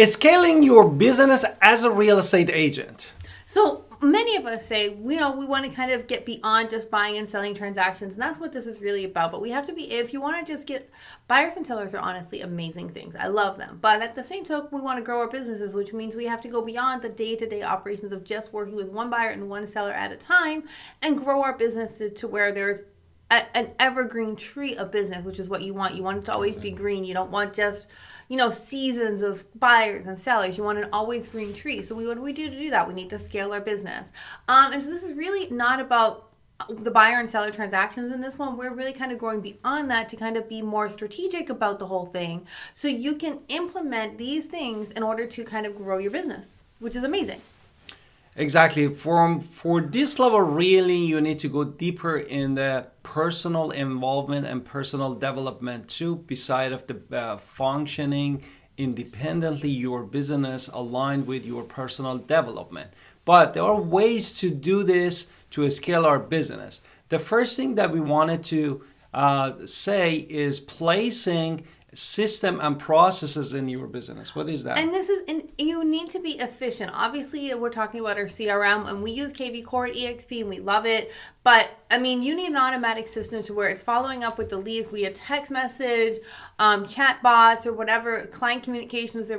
Scaling your business as a real estate agent. So many of us say, we want to kind of get beyond just buying and selling transactions. And that's what this is really about. But we have to be, if you want to just get, buyers and sellers are honestly amazing things. I love them. But at the same time, we want to grow our businesses, which means we have to go beyond the day-to-day operations of just working with one buyer and one seller at a time and grow our businesses to where there's an evergreen tree of business, which is what you want. You want it to always be green. You don't want just, seasons of buyers and sellers. You want an always green tree. So what do we do to do that? We need to scale our business. And so this is really not about the buyer and seller transactions in this one. We're really kind of going beyond that to kind of be more strategic about the whole thing. So you can implement these things in order to kind of grow your business, which is amazing. Exactly. For this level, really, you need to go deeper in the personal involvement and personal development too, beside of the functioning independently your business aligned with your personal development. But there are ways to do this to scale our business. The first thing that we wanted to say is placing system and processes in your business. What is that? And you need to be efficient. Obviously, we're talking about our CRM, and we use KV Core at EXP, and we love it. But you need an automatic system to where it's following up with the leads via text message, chat bots, or whatever, client communications,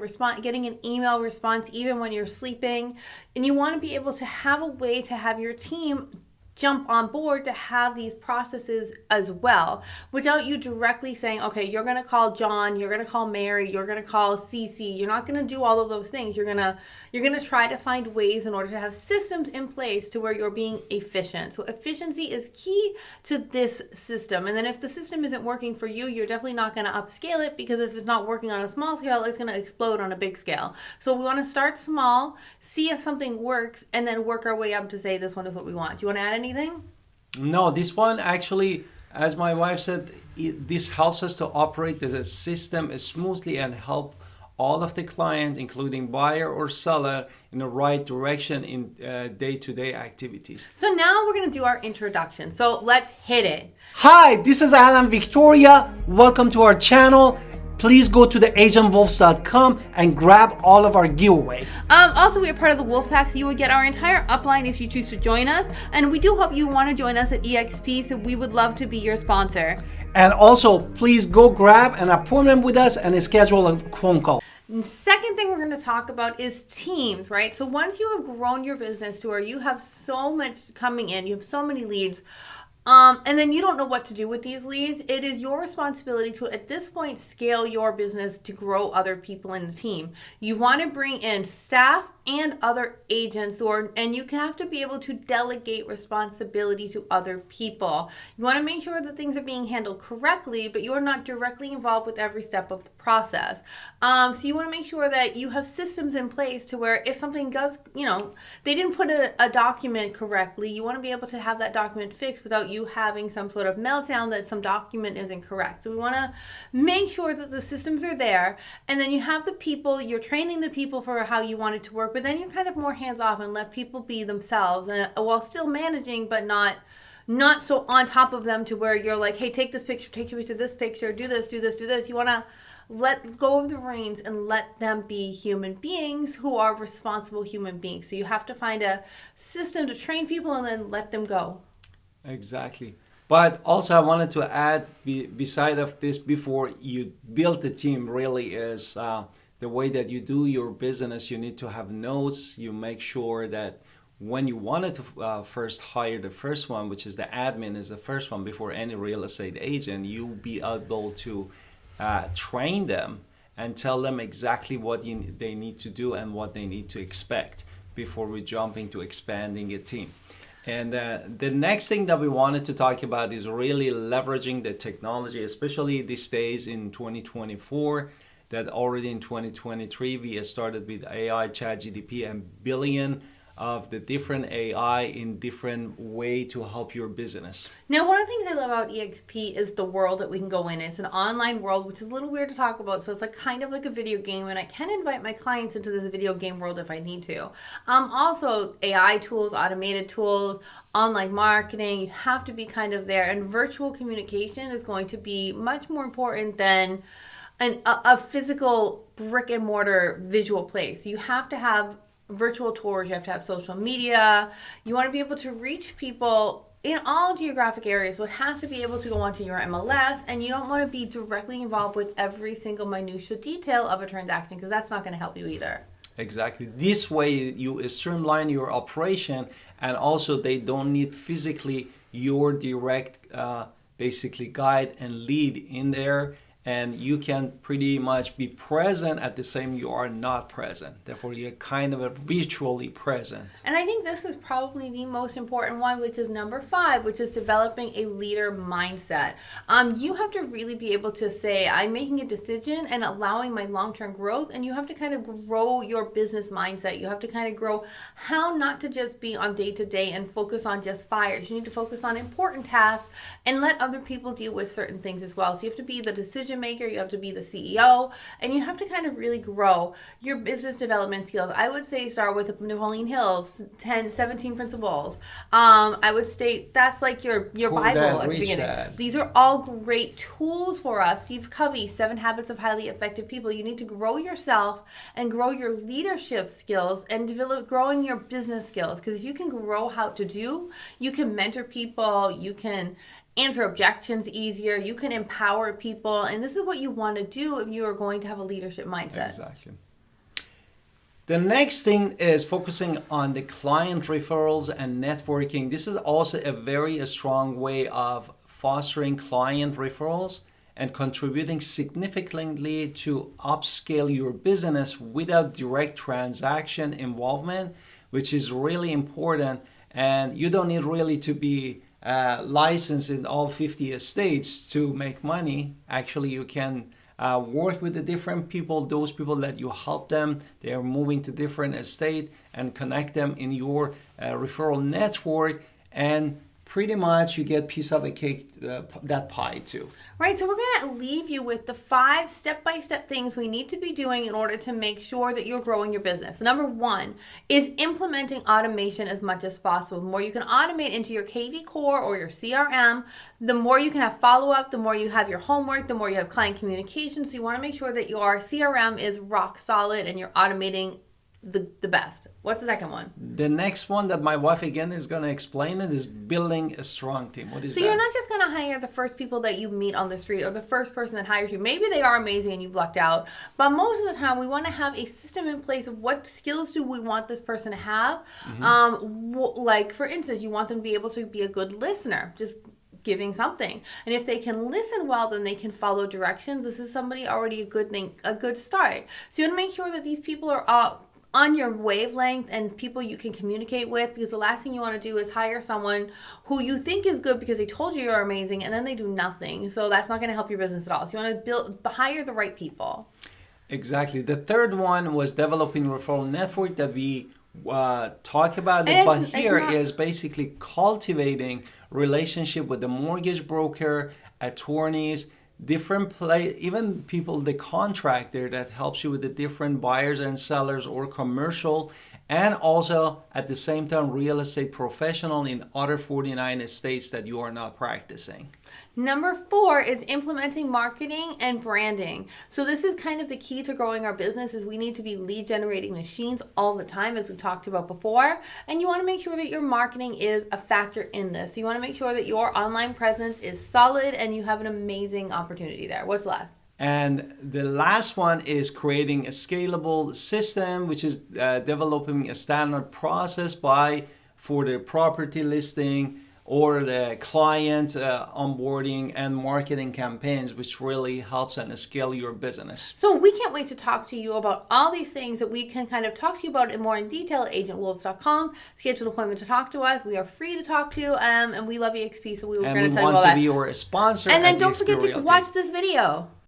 getting an email response even when you're sleeping. And you want to be able to have a way to have your team jump on board to have these processes as well, without you directly saying, okay, you're going to call John, you're going to call Mary, you're going to call Cece. You're not going to do all of those things. You're going to try to find ways in order to have systems in place to where you're being efficient. So efficiency is key to this system. And then if the system isn't working for you, you're definitely not going to upscale it, because if it's not working on a small scale, it's going to explode on a big scale. So we want to start small, see if something works, and then work our way up to say this one is what we want. Do you want to add anything? No, this one actually, as my wife said, this helps us to operate the system smoothly and help all of the clients, including buyer or seller, in the right direction in day-to-day activities. So now we're going to do our introduction. So let's hit it. Hi, this is Alan Victoria. Welcome to our channel. Please go to theagentwolves.com and grab all of our giveaway. Also, we are part of the Wolfpack, so you would get our entire upline if you choose to join us. And we do hope you want to join us at EXP, so we would love to be your sponsor. And also, please go grab an appointment with us and schedule a phone call. Second thing we're going to talk about is teams, right? So once you have grown your business to where you have so much coming in, you have so many leads, and then you don't know what to do with these leads, it is your responsibility to, at this point, scale your business to grow other people in the team. You want to bring in staff and other agents, and you have to be able to delegate responsibility to other people. You want to make sure that things are being handled correctly, but you are not directly involved with every step of the process. So you want to make sure that you have systems in place to where if something does, they didn't put a document correctly, you want to be able to have that document fixed without you having some sort of meltdown that some document isn't correct. So we want to make sure that the systems are there, and then you have the people, you're training the people for how you want it to work, but then you're kind of more hands-off and let people be themselves, and while still managing, but not so on top of them to where you're like, hey, take this picture, take you to this picture, do this, do this, do this. You want to let go of the reins and let them be human beings who are responsible human beings. So you have to find a system to train people and then let them go. Exactly. But also I wanted to add, beside of this, before you build the team, really is the way that you do your business. You need to have notes. You make sure that when you wanted to first hire the first one, which is the admin is the first one before any real estate agent, you'll be able to train them and tell them exactly what they need to do and what they need to expect before we jump into expanding a team. And the next thing that we wanted to talk about is really leveraging the technology, especially these days in 2024, that already in 2023 we started with AI, ChatGPT, and billion of the different AI in different way to help your business. Now, one of the things I love about EXP is the world that we can go in. It's an online world, which is a little weird to talk about. So it's like kind of like a video game, and I can invite my clients into this video game world if I need to. Also, AI tools, automated tools, online marketing, you have to be kind of there. And virtual communication is going to be much more important than a physical brick and mortar visual place. You have to have virtual tours, you have to have social media, you want to be able to reach people in all geographic areas. So it has to be able to go onto your MLS, and you don't want to be directly involved with every single minutia detail of a transaction, because that's not going to help you either. Exactly. This way you streamline your operation, and also they don't need physically your direct basically guide and lead in there, and you can pretty much be present at the same you are not present. Therefore, you're kind of virtually present. And I think this is probably the most important one, which is number 5, which is developing a leader mindset. You have to really be able to say, I'm making a decision and allowing my long-term growth, and you have to kind of grow your business mindset. You have to kind of grow how not to just be on day-to-day and focus on just fires. You need to focus on important tasks and let other people deal with certain things as well. So you have to be the decision maker, you have to be the CEO, and you have to kind of really grow your business development skills. I would say start with Napoleon Hill's 17 principles. I would state that's like your Bible at the beginning. These are all great tools for us. Steve Covey, 7 Habits of Highly Effective People. You need to grow yourself and grow your leadership skills and growing your business skills, because if you can grow how to do, you can mentor people, you can answer objections easier, you can empower people, and this is what you want to do if you are going to have a leadership mindset. Exactly. The next thing is focusing on the client referrals and networking. This is also a very strong way of fostering client referrals and contributing significantly to upscale your business without direct transaction involvement, which is really important. And you don't need really to be licensed in all 50 states to make money. Actually, you can work with the different people, those people that you help them, they are moving to different state, and connect them in your referral network, and pretty much you get piece of a cake, that pie too. Right, so we're going to leave you with the 5 step-by-step things we need to be doing in order to make sure that you're growing your business. Number 1 is implementing automation as much as possible. The more you can automate into your KV Core or your CRM, the more you can have follow-up, the more you have your homework, the more you have client communication. So you want to make sure that your CRM is rock solid and you're automating the best. What's the second one? The next one that my wife again is going to explain it is building a strong team. What is that? So you're not just going to hire the first people that you meet on the street or the first person that hires you. Maybe they are amazing and you've lucked out, but most of the time we want to have a system in place of what skills do we want this person to have. Like for instance, you want them to be able to be a good listener. Just giving something, and if they can listen well, then they can follow directions. This is somebody already a good start. So you want to make sure that these people are on your wavelength and people you can communicate with, because the last thing you want to do is hire someone who you think is good because they told you you're amazing and then they do nothing. So that's not going to help your business at all. So you want to hire the right people. Exactly. The third one was developing referral network that we talk about it, but here is basically cultivating relationship with the mortgage broker, attorneys, different even people, the contractor that helps you with the different buyers and sellers or commercial, and also at the same time real estate professional in other 49 states that you are not practicing. Number 4 is implementing marketing and branding. So this is kind of the key to growing our business, is we need to be lead generating machines all the time, as we talked about before. And you want to make sure that your marketing is a factor in this. So you want to make sure that your online presence is solid and you have an amazing opportunity there. What's last? And the last one is creating a scalable system, which is developing a standard process for the property listing or the client onboarding and marketing campaigns, which really helps and scale your business. So we can't wait to talk to you about all these things that we can kind of talk to you about more in detail at agentwolves.com. Schedule an appointment to talk to us. We are free to talk to, and we love EXP, so we were going to tell you all that. And we want to be your sponsor. And then don't forget to watch this video.